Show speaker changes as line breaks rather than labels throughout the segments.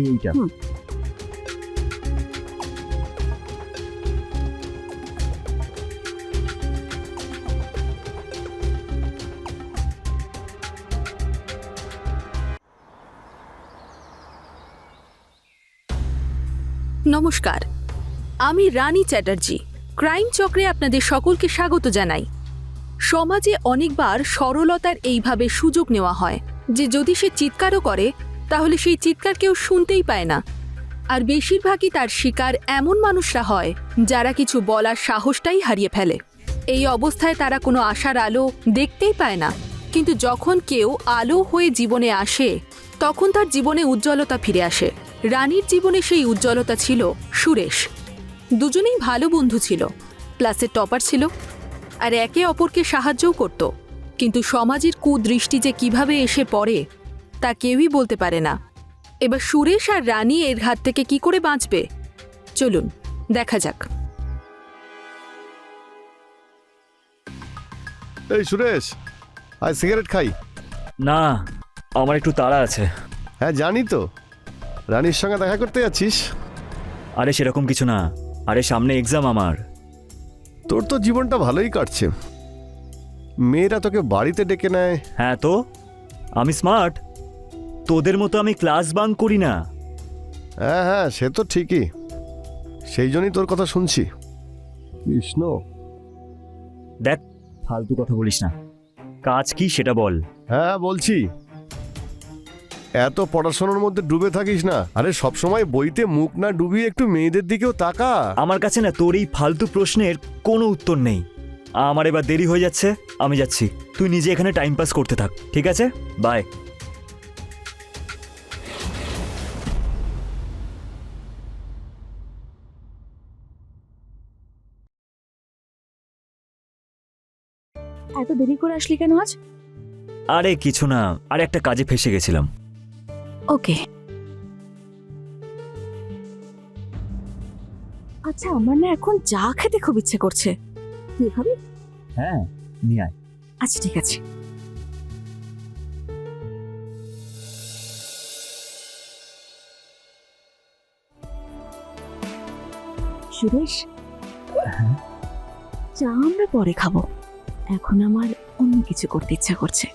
এইটা
নমস্কার, আমি রানী চ্যাটার্জি। ক্রাইম চক্রে আপনাদের সকলকে স্বাগত জানাই। সমাজে অনেকবার সরলতার এইভাবে সুযোগ নেওয়া হয় যে যদি সে চিৎকারও করে তাহলে সেই চিৎকার কেউ শুনতেই পায় না। আর বেশিরভাগই তার শিকার এমন মানুষরা হয় যারা কিছু বলার সাহসটাই হারিয়ে ফেলে। এই অবস্থায় তারা কোনো আশার আলো দেখতেই পায় না, কিন্তু যখন কেউ আলো হয়ে জীবনে আসে তখন তার জীবনে উজ্জ্বলতা ফিরে আসে। রানীর জীবনে সেই উজ্জ্বলতা ছিল সুরেশ। দুজনেই ভালো বন্ধু ছিল, ক্লাসের টপার ছিল আর একে অপরকে সাহায্যও করত। কিন্তু সমাজের কুদৃষ্টি যে কিভাবে এসে পড়ে তা কেউই বলতে পারে না। এবার সুরেশ আর রানী এর হাত থেকে কি করে বাঁচবে চলুন দেখা যাক।
এই সুরেশ, আজ সিগারেট খাই?
না, আমার একটু তাড়া আছে।
হ্যাঁ জানি তো, রানীর সঙ্গে দেখা করতে যাচ্ছিস।
আরে সেরকম কিছু না, আরে সামনে এক্সাম আমার।
তোর তো জীবনটা ভালোই কাটছে, মেয়েরা তোকে বাড়িতে ডেকে নেয়।
হ্যাঁ তো আমি স্মার্ট, তোদের মতো আমি ক্লাস বাঙ্ক করি না।
হ্যাঁ হ্যাঁ, সে তো ঠিকই, সেই জন্যই তোর কথা শুনছি। কৃষ্ণ,
দেখ ফালতু কথা বলিস না, কাজ কি সেটা বল।
হ্যাঁ বলছি, এত পড়াশোনার মধ্যে ডুবে থাকিস না। আরে সবসময় বইতে মুখ না ডুবিয়ে একটু মেয়েদের দিকেও তাকা।
আমার কাছে না তোর এই ফালতু প্রশ্নের কোনো উত্তর নেই। আমার এবার দেরি হয়ে যাচ্ছে, আমি যাচ্ছি। তুই নিজে এখানে টাইম পাস করতে থাক, ঠিক আছে? বাই।
এত দেরি করে আসলি কেন আজ?
আরে কিছু না, আরে একটা কাজে ফেসে গেছিলাম।
ওকে। আচ্ছা, আমার না এখন চা খেতে খুব ইচ্ছে করছে। তুই খাবি?
হ্যাঁ নিয়ে আয়।
আচ্ছা ঠিক আছে। সুরেশ, চা আমরা পরে খাবো, এখন আমার অন্য কিছু করতে ইচ্ছা করছে।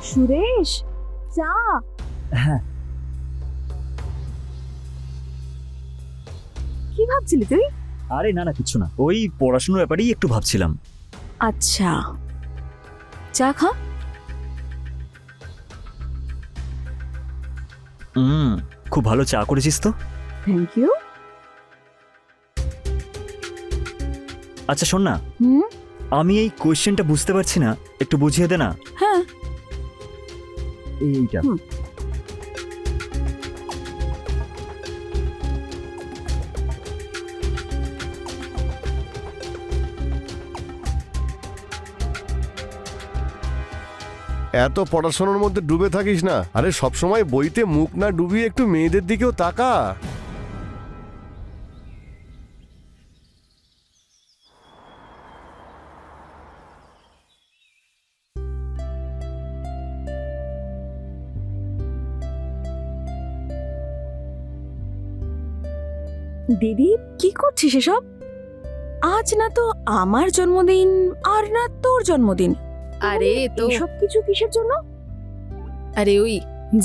সুরেশ, চা।
হ্যাঁ।
কি ভাবছিলি তুই?
আরে না না কিছু না, ওই পড়াশোনার ব্যাপারেই একটু ভাবছিলাম।
আচ্ছা, চা খা।
খুব ভালো চা করেছিস তো।
Thank you.
আচ্ছা শোন না, আমি এই কোয়েশ্চেনটা বুঝতে পারছি না, একটু বুঝিয়ে দে না।
হ্যাঁ।
এইটা
এত পড়াশোনার মধ্যে ডুবে থাকিস না। আরে সবসময় বইতে মুখ না ডুবিয়ে একটু মেয়েদের দিকেও তাকা।
দিদি, কি করছিস এসব? আজ না তো আমার জন্মদিন আর না তোর জন্মদিন।
আরে তো
সব কিছু কিসের জন্য?
আরে ওই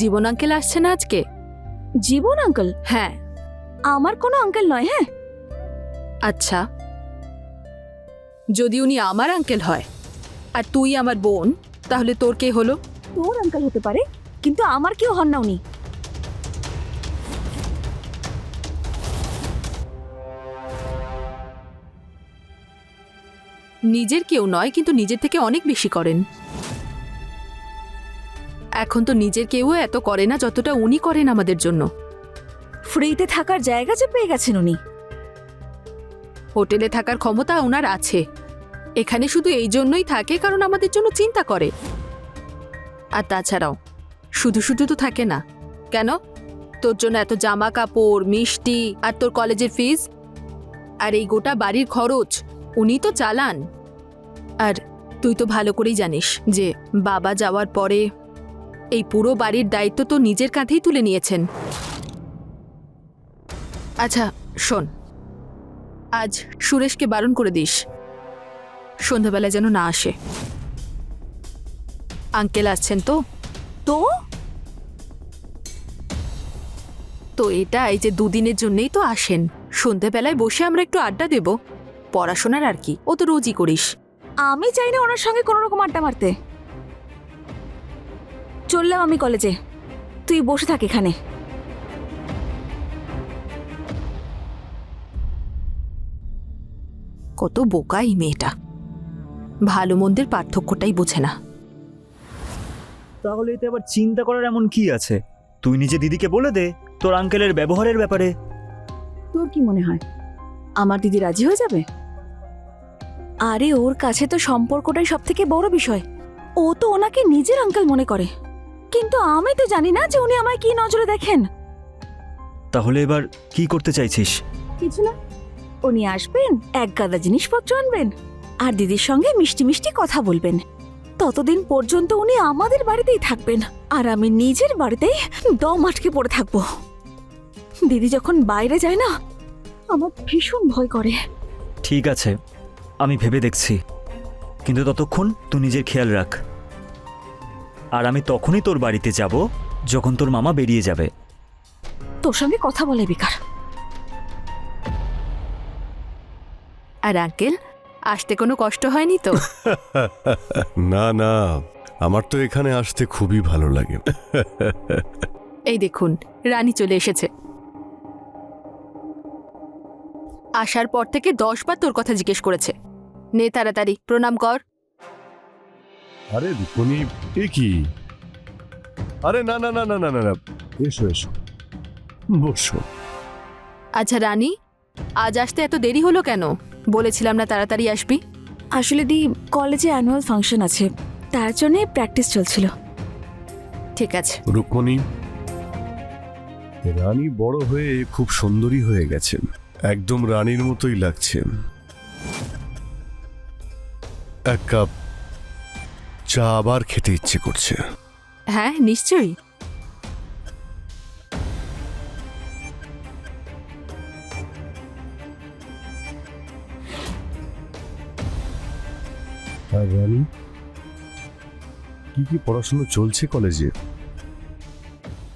জীবন আঙ্কেল আসছে না আজকে।
জীবন আঙ্কেল?
হ্যাঁ।
আমার কোনো আঙ্কেল নয়। হ্যাঁ।
আচ্ছা, যদি উনি আমার আঙ্কেল হয় আর তুই আমার বোন, তাহলে তোর কে হলো?
তোর আঙ্কেল হতে পারে, কিন্তু আমার কেউ হন না উনি।
নিজের কেউ নয়, কিন্তু নিজের থেকে অনেক বেশি করেন। এখন তো নিজের কেউ এত করে না যতটা উনি করেন আমাদের জন্য।
ফ্রিতে থাকার জায়গা যে পেয়ে গেছেন উনি।
হোটেলে থাকার ক্ষমতা ওনার আছে, এখানে শুধু এই জন্যই থাকে কারণ আমাদের জন্য চিন্তা করে। আর তাছাড়াও শুধু শুধু তো থাকে না। কেন? তোর জন্য এত জামা কাপড়, মিষ্টি আর তোর কলেজের ফিস আর এই গোটা বাড়ির খরচ উনি তো চালান। আর তুই তো ভালো করেই জানিস যে বাবা যাওয়ার পরে এই পুরো বাড়ির দায়িত্ব তো নিজের কাঁধেই তুলে নিয়েছেন। আচ্ছা শোন, আজ সুরেশকে বারণ করে দিস সন্ধ্যাবেলায় যেন না আসে। আঙ্কেল আসছেন তো।
তো
তো এটা এই যে দুদিনের জন্যই তো আসেন, সন্ধ্যাবেলায় বসে আমরা একটু আড্ডা দেব, পড়াশোনার আর কি, ও তো রোজই করিস।
আমি চাই না ওনার সঙ্গে কোনো রকম আড্ডা মারতে। চললাম আমি কলেজে, তুই বসে থাক এখানে।
কত বোকা এই মেয়েটা, ভালো মন্দের পার্থক্যটাই বোঝে না।
তাহলে এতে আবার চিন্তা করার এমন কি আছে? তুই নিজে দিদিকে বলে দে তোর আঙ্কেলের ব্যবহারের ব্যাপারে।
তোর কি মনে হয় আমার দিদি রাজি হয়ে যাবে? আরে ওর কাছে তো সম্পর্কটাই সব থেকে বড় বিষয়। ও তো ওনাকে নিজের আঙ্কেল মনে করে, কিন্তু আমি তো জানি না যে উনি আমায় কি নজরে দেখেন।
তাহলে এবার কি করতে চাইছিস?
কিছু না, উনি আসবেন, এক গাদা জিনিসপত্র আনবেন আর দিদির সঙ্গে মিষ্টি মিষ্টি কথা বলবেন। ততদিন পর্যন্ত উনি আমাদের বাড়িতেই থাকবেন আর আমি নিজের বাড়িতেই দম আটকে পড়ে থাকবো। দিদি যখন বাইরে যায় না, আমার ভীষণ ভয় করে।
ঠিক আছে, আমি ভেবে দেখছি, কিন্তু ততক্ষণ তুই নিজের খেয়াল রাখ। আর আমি তখনই তোর বাড়িতে যাব যখন তোর মামা বেরিয়ে যাবে।
তোর সঙ্গে কথা বলে বেকার।
আর আঙ্কেল, আসতে কোনো কষ্ট হয়নি তো?
না না, আমার তো এখানে আসতে খুবই ভালো লাগে।
এই দেখুন, রানী চলে এসেছে। আসার পর থেকে 10 বার তোর কথা জিজ্ঞেস করেছে। নে তাড়াতাড়ি প্রণাম কর।
আরে রুকমণি, এ কি? আরে না না না না না না না, এসো এসো, বসো।
আচ্ছা রানী, আজ আসতে এত দেরি হলো কেন? বলেছিলাম না তাড়াতাড়ি আসবি?
আসলে দি কলেজে অ্যানুয়াল ফাংশন আছে, তার জন্য প্র্যাকটিস চলছিল।
ঠিক আছে।
রুকমণি, রানী বড় হয়ে খুব সুন্দরী হয়ে গেছেন, একদম রানীর মতোই লাগছে। এক কাপ চা আবার খেতে ইচ্ছে করছে।
হ্যাঁ নিশ্চয়ই।
আর রানী, কি কি পড়াশোনা চলছে কলেজে?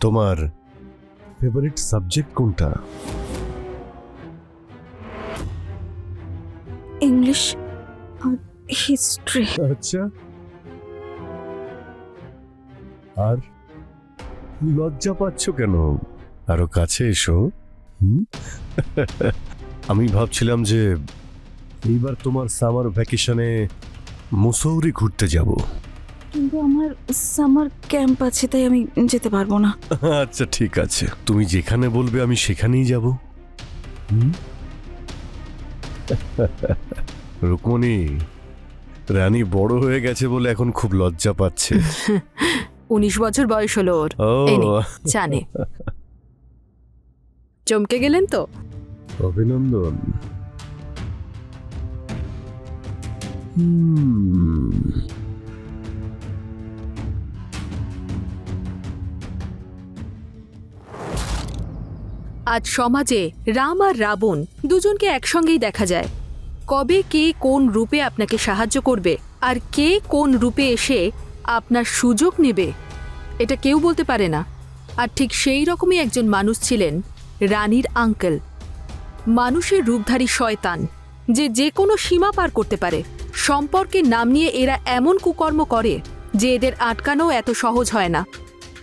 তোমার ফেভারিট সাবজেক্ট কোনটা?
ইংলিশ আর হিস্ট্রি।
আচ্ছা, আর লজ্জা পাচ্ছ কেন? আরো কাছে এসো। আমি ভাবছিলাম যে এইবার তোমার সামার ভ্যাকেশনে মুসৌরি ঘুরতে যাব।
কিন্তু আমার সামার ক্যাম্প আছে, তাই আমি যেতে পারবো না।
আচ্ছা ঠিক আছে, তুমি যেখানে বলবে আমি সেখানেই যাব। রুকমণি, রানী বড় হয়ে গেছে বলে এখন খুব লজ্জা পাচ্ছে।
19 বছর বয়স হলো ওর।
ও
এই নে, জানে। চমকে গেলেন তো?
অভিনন্দন।
আজ সমাজে রাম আর রাবণ দুজনকে একসঙ্গেই দেখা যায়। কবে কে কোন রূপে আপনাকে সাহায্য করবে আর কে কোন রূপে এসে আপনার সুযোগ নেবে, এটা কেউ বলতে পারে না। আর ঠিক সেই রকমই একজন মানুষ ছিলেন রানীর আঙ্কেল। মানুষের রূপধারী শয়তান, যে যে কোনো সীমা পার করতে পারে। সম্পর্কের নাম নিয়ে এরা এমন কুকর্ম করে যে এদের আটকানো এত সহজ হয় না।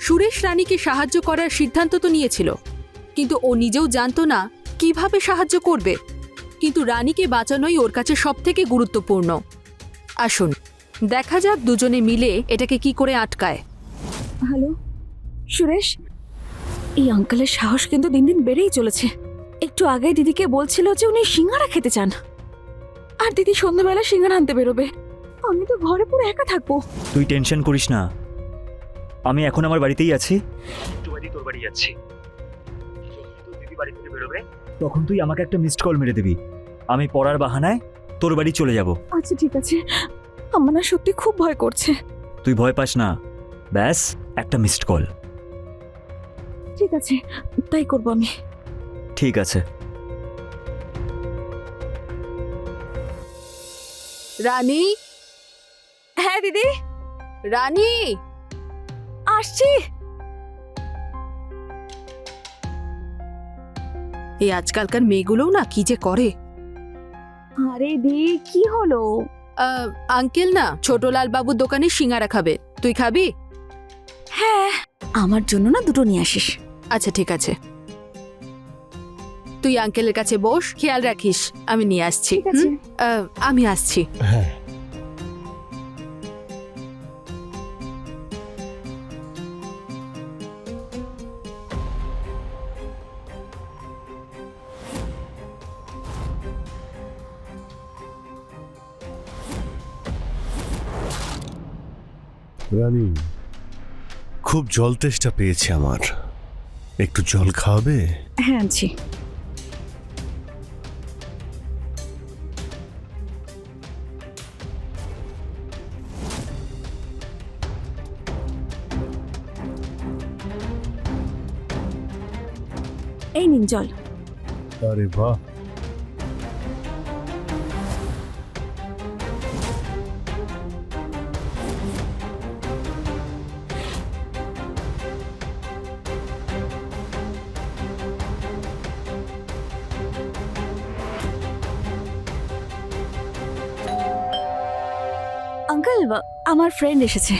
সুরেশ রানীকে সাহায্য করার সিদ্ধান্ত তো নিয়েছিল, কিন্তু ও নিজেও জানতো না কিভাবে সাহায্য করবে। কিন্তু রানীকে বাঁচানোই ওর কাছে সবথেকে গুরুত্বপূর্ণ। আসুন দেখা যাক দুজনে মিলে এটাকে কি করে আটকায়।
হ্যালো সুরেশ, এই আঙ্কেলের সাহস কিন্তু দিন দিন বেড়েই চলেছে। একটু আগে দিদিকে বলছিল যে উনি সিঙ্গারা খেতে চান, আর দিদি সন্ধ্যাবেলা সিঙ্গারা আনতে বেরোবে। আমি তো ঘরে পুরো একা থাকবো।
তুই টেনশন করিস না, আমি এখন আমার বাড়িতেই আছি। একটু বাড়ি তোর বাড়ি যাচ্ছি, দিদি বাড়ি থেকে বেরোবে তখন তুই আমাকে একটা মিসড কল মেরে দিবি। আমি পড়ার বাহানায় তোর বাড়ি চলে যাব।
আচ্ছা ঠিক আছে, আমার না সত্যি খুব ভয় করছে।
তুই ভয় পাস না, ব্যাস একটা মিসড কল।
ঠিক আছে, তাই করবো আমি।
ঠিক আছে।
রানী,
হ্যাঁ দিদি,
রানী,
আসছি।
এই আজকালকার মেয়েগুলোও না কি যে করে।
আরে দি, কি হলো?
আঙ্কেল না ছোটলাল বাবুর দোকানে সিঙ্গারা খাবে, তুই খাবি?
হ্যাঁ, আমার জন্য না দুটো নিয়ে আসিস।
আচ্ছা ঠিক আছে, তুই আঙ্কেলের কাছে বস, খেয়াল রাখিস, আমি নিয়ে আসছি।
ঠিক আছে।
আমি আসছি।
হ্যাঁ, রানী, খুব জল তেষ্টা পেয়েছে আমার, একটু জল খাওয়াবে?
হ্যাঁ আনছি। এই নিন জল।
আরে বাহ,
আঙ্কেল, আমার ফ্রেন্ড এসেছে।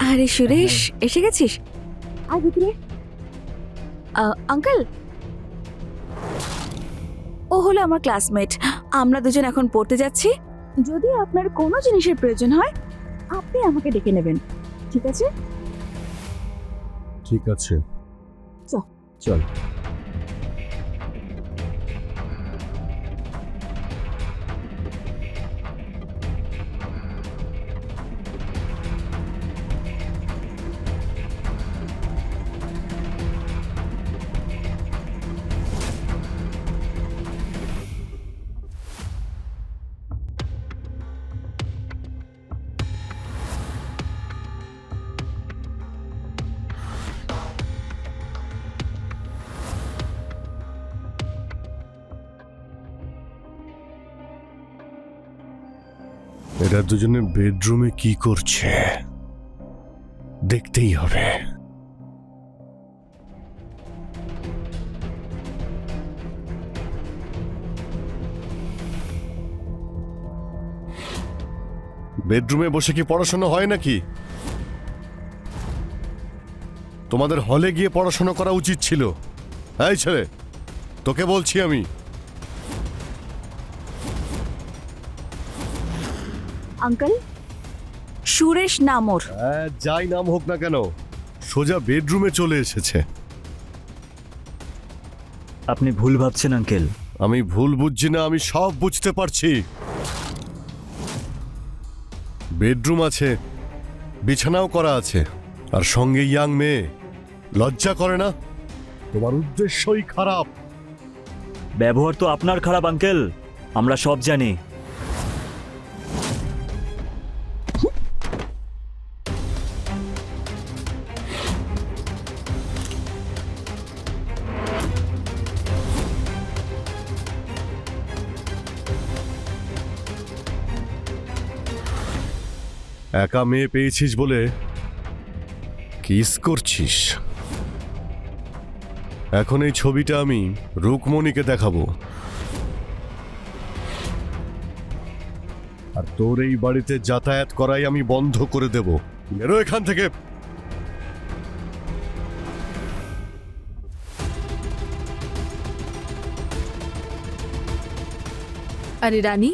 আরে সুরেশ, এসে গেছিস? আয় ভিতরে। আঙ্কেল, ও হলো আমার ক্লাসমেট। আমরা দুজন এখন পড়তে যাচ্ছি। যদি আপনার কোনো জিনিসের প্রয়োজন হয়, আপনি আমাকে ডেকে নেবেন, ঠিক আছে?
ঠিক আছে,
চল।
চল। এরা দুজনে বেডরুমে কি করছে দেখতেই হবে। বেডরুমে বসে কি পড়াশোনা হয় নাকি? তোমাদের হলে গিয়ে পড়াশোনা করা উচিত ছিল। এই ছেলে, তোকে বলছি আমি।
আঙ্কেল, সুরেশ নাম ওর।
যাই নাম হোক না কেন, সোজা বেডরুমে চলে এসেছে।
আপনি ভুল ভাবছেন আঙ্কেল।
আমি ভুল বুঝছি না, আমি সব বুঝতে পারছি। বেডরুম আছে, বিছানাও করা আছে, আর সঙ্গে ইয়াং মেয়ে। লজ্জা করে না? তোমার উদ্দেশ্যই খারাপ।
ব্যবহার তো আপনার খারাপ আঙ্কেল, আমরা সব জানি।
একা মেয়ে পেয়েছিস বলে কিস করছিস। এখন এই ছবিটা আমি রুকমণিকে দেখাবো, আর তোর এই বাড়িতে যাতায়াত করাই আমি বন্ধ করে দেব। বেরো এখান থেকে।
আরে রানী,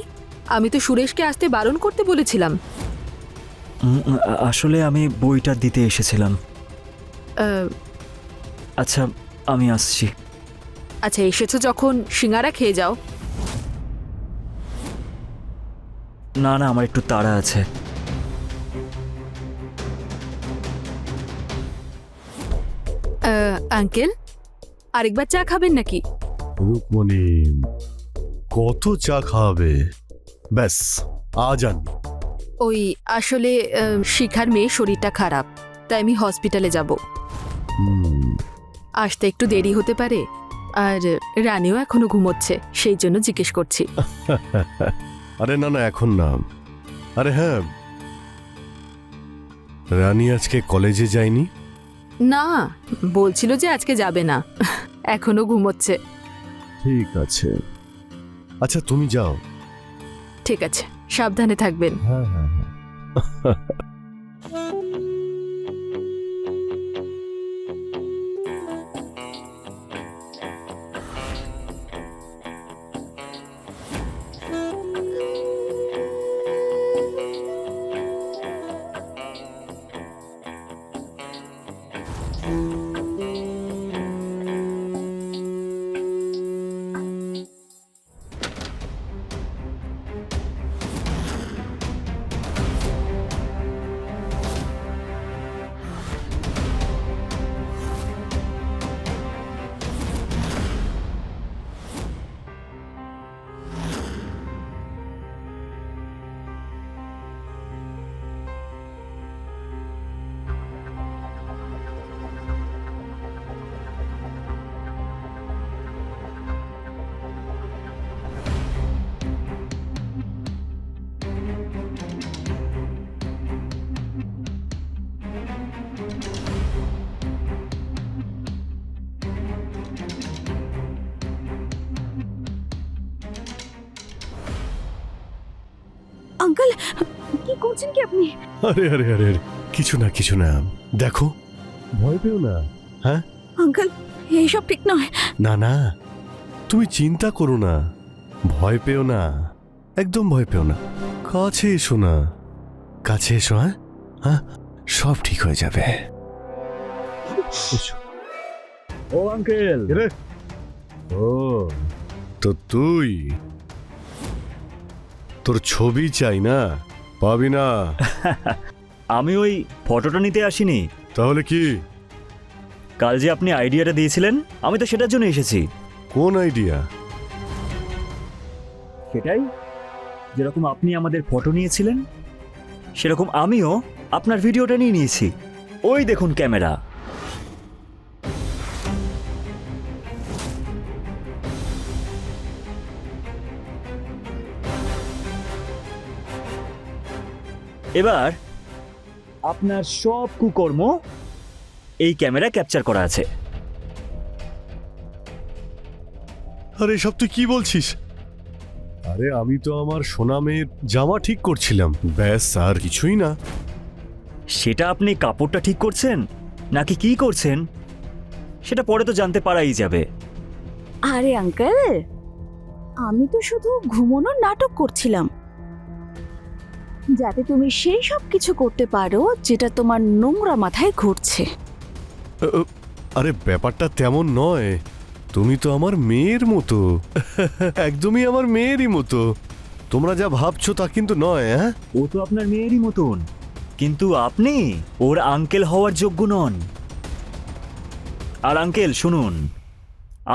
আমি তো সুরেশকে আসতে বারণ করতে বলেছিলাম।
আসলে আমি বইটা দিতে এসেছিলাম।
আহ,
আচ্ছা, আমি আসছি।
আচ্ছা, এসেছো যখন সিঙ্গারা খেয়ে যাও।
না না, আমার একটু তাড়া আছে।
আঙ্কেল আরেকবার চা খাবেন নাকি?
রুকমণি, কত চা খাওয়াবে? ব্যাস, আজ আন।
ওই আসলে শিখার মেয়ে শরীরটা খারাপ, তাই আমি হসপিটালে যাব। আসতে একটু দেরি হতে পারে, আর রানীও এখনো ঘুমোচ্ছে, সেই জন্য জিজ্ঞেস করছি।
আরে না না, এখন না। আরে হ্যাঁ, রানী আজকে কলেজে যায়নি?
না, বলছিল যে আজকে যাবে না, এখনো ঘুমোচ্ছে।
ঠিক আছে, আচ্ছা তুমি যাও।
ঠিক আছে, সাবধানে থাকবেন।
হ্যাঁ হ্যাঁ হ্যাঁ।
আঙ্কেল, কি করছেন কি আপনি?
আরে আরে আরে আরে, কিছু না কিছু না, দেখো, ভয় পেও না। হ্যাঁ
আঙ্কেল, এইসব ঠিক নয়।
না না, তুমি চিন্তা করো না, ভয় পেও না, একদম ভয় পেও না। কাছে এসো না, কাছে এসো। হ্যাঁ হ্যাঁ, সব ঠিক হয়ে যাবে। এসো।
ও আঙ্কেল।
রে, ও তো তুই, তোর ছবি চাই না? পাবি না।
আমি ওই ফটোটা নিতে আসিনি।
তাহলে কি?
কাল যে আপনি আইডিয়াটা দিয়েছিলেন, আমি তো সেটার জন্য এসেছি।
কোন আইডিয়া?
সেটাই, যেরকম আপনি আমাদের ফটো নিয়েছিলেন, সেরকম আমিও আপনার ভিডিওটা নিয়ে নিয়েছি। ওই দেখুন ক্যামেরা। এবার আপনার সব কুকর্ম এই ক্যামেরা ক্যাপচার করা আছে।
আরে সব তুই কি বলছিস? আরে আমি তো আমার সোনা মেয়ের জামা ঠিক করছিলাম, ব্যাস, আর কিছুই না।
সেটা আপনি কাপড়টা ঠিক করছেন নাকি কি করছেন সেটা পরে তো জানতে পারাই যাবে।
আরে আঙ্কেল, আমি তো শুধু ঘুমানোর নাটক করছিলাম, যাতে তুমি সেই সব কিছু করতে পারো যেটা তোমার নোংরা মাথায় ঘুরছে।
আরে ব্যাপারটা তেমন নয়, তুমি তো আমার মেয়ের মতো, একদমই আমার মেয়েরই মতো। তোমরা যা ভাবছো তা কিন্তু নয়। হ্যাঁ,
ও তো আপনার মেয়েরই মতন, কিন্তু আপনি ওর আঙ্কেল হওয়ার যোগ্য নন। আর আঙ্কেল শুনুন,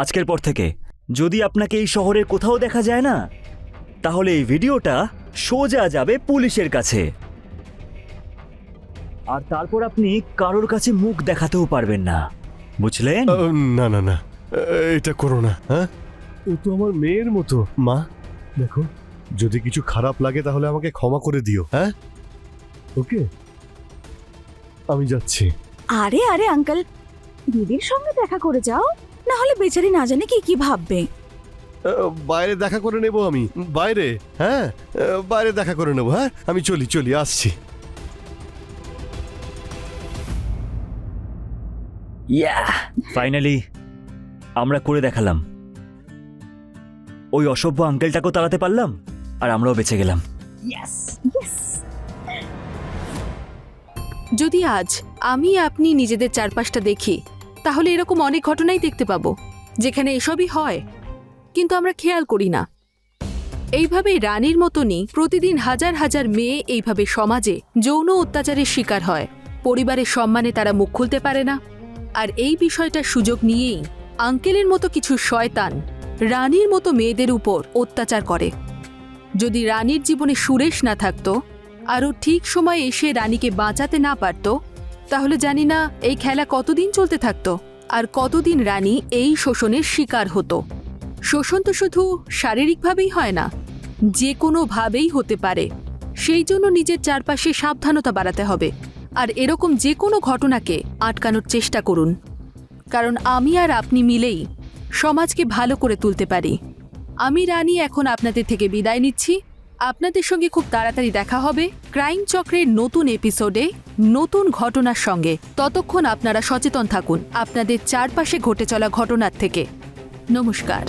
আজকের পর থেকে যদি আপনাকে এই শহরের কোথাও দেখা যায় না, তাহলে এই ভিডিওটা সোজা যাবে পুলিশের কাছে, আর তারপর আপনি কারোর কাছে মুখ দেখাতেও পারবেন না, বুঝলেন?
না না না, এটা করো না। হ্যাঁ, ও তো আমার মেয়ের মতো। মা দেখো, যদি কিছু খারাপ লাগে তাহলে আমাকে ক্ষমা করে দিও। হ্যাঁ, ওকে, আমি যাচ্ছি।
আরে আরে আঙ্কেল, দিদির সঙ্গে দেখা করে যাও, না হলে বেচারি না জানে কি কি ভাববে।
বাইরে দেখা করে নেব আমি, বাইরে। হ্যাঁ, বাইরে দেখা করে নেব। হ্যাঁ, আমি চলি চলি, আসছি।
ইয়া, ফাইনালি আমরা করে দেখালাম। ওই অসভ্য আঙ্কেলটাকেও তাড়াতে পারলাম, আর আমরাও বেঁচে গেলাম।
যদি আজ আমি আপনি নিজেদের চারপাশটা দেখি, তাহলে এরকম অনেক ঘটনাই দেখতে পাবো যেখানে এসবই হয়, কিন্তু আমরা খেয়াল করি না। এইভাবে রানীর মতনই প্রতিদিন হাজার হাজার মেয়ে এইভাবে সমাজে যৌন অত্যাচারের শিকার হয়। পরিবারের সম্মানে তারা মুখ খুলতে পারে না, আর এই বিষয়টার সুযোগ নিয়েই আঙ্কেলের মতো কিছু শয়তান রানীর মতো মেয়েদের উপর অত্যাচার করে। যদি রানীর জীবনে সুরেশ না থাকতো আরও ঠিক সময়ে এসে রানীকে বাঁচাতে না পারত, তাহলে জানি না এই খেলা কতদিন চলতে থাকতো আর কতদিন রানী এই শোষণের শিকার হতো। শোষণ তো শুধু শারীরিকভাবেই হয় না, যে কোনোভাবেই হতে পারে। সেই জন্য নিজের চারপাশে সাবধানতা বাড়াতে হবে আর এরকম যে কোনো ঘটনাকে আটকানোর চেষ্টা করুন, কারণ আমি আর আপনি মিলেই সমাজকে ভালো করে তুলতে পারি। আমি রানী এখন আপনাদের থেকে বিদায় নিচ্ছি। আপনাদের সঙ্গে খুব তাড়াতাড়ি দেখা হবে ক্রাইম চক্রের নতুন এপিসোডে নতুন ঘটনার সঙ্গে। ততক্ষণ আপনারা সচেতন থাকুন আপনাদের চারপাশে ঘটে চলা ঘটনার থেকে। নমস্কার।